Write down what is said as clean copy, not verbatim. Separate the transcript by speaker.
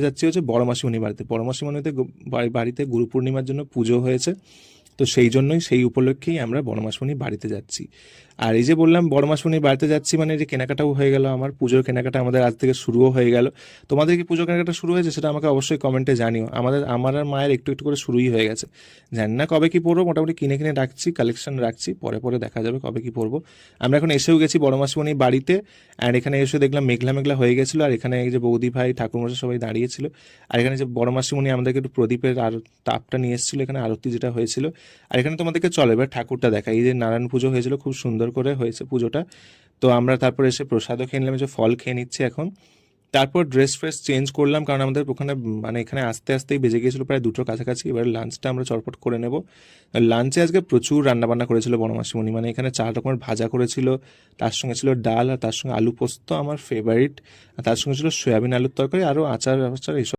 Speaker 1: যাচ্ছি হচ্ছে বড় মাসিমণি বাড়িতে। বড় মাসিমণিতে বাড়িতে গুরু পূর্ণিমার জন্য পুজো হয়েছে, তো সেই জন্যই, সেই উপলক্ষেই আমরা বড় মাসিমণির বাড়িতে যাচ্ছি। আর এই যে বললাম বড় মাসিমণির বাড়িতে যাচ্ছি, মানে যে কেনাকাটাও হয়ে গেল, আমার পুজোর কেনাকাটা আমাদের আজ থেকে শুরুও হয়ে গেল। তোমাদের কি পুজোর কেনাকাটা শুরু হয়েছে সেটা আমাকে অবশ্যই কমেন্টে জানিও। আমার আর মায়ের একটু একটু করে শুরুই হয়ে গেছে। জানি না কবে কি পরবো, মোটামুটি কিনে কিনে রাখছি, কালেকশন রাখছি, পরে পরে দেখা যাবে কবে কি পরবো। আমরা এখন এসেও গেছি বড় মাসিমণির বাড়িতে। অ্যান্ড এখানে এসে দেখলাম মেঘলা মেঘলা হয়ে গেছিলো, আর এখানে এই যে বৌদি ভাই ঠাকুরমশাই সবাই দাঁড়িয়েছিল। আর এখানে যে বড় মাসিমণি আমাদেরকে একটু প্রদীপের আর তাপটা নিয়ে এসেছিলো, এখানে আরতি যেটা হয়েছিল। আর এখানে তোমাদেরকে চলো এবার ঠাকুরটা দেখা। এই যে নারায়ণ পুজো হয়েছিল, খুব সুন্দর করে হয়েছে পুজোটা। তো আমরা তারপর এসে প্রসাদও খেয়ে নিলাম, যে ফল খেয়ে নিচ্ছি এখন। তারপর ড্রেস ফ্রেস চেঞ্জ করলাম, কারণ আমাদের ওখানে মানে এখানে আসতে আসতেই বেজে গিয়েছিল প্রায় 2টোর কাছাকাছি। এবার লাঞ্চটা আমরা চটপট করে নেব। লাঞ্চে আজকে প্রচুর রান্নাবান্না করেছিল বড় মাসিমণি, মানে এখানে 4 রকমের ভাজা করেছিল, তার সঙ্গে ছিল ডাল, আর তার সঙ্গে আলু পোস্ত আমার ফেভারিট, আর তার সঙ্গে ছিল সয়াবিন আলুর তরকারি, আরও আচার আচার এইসব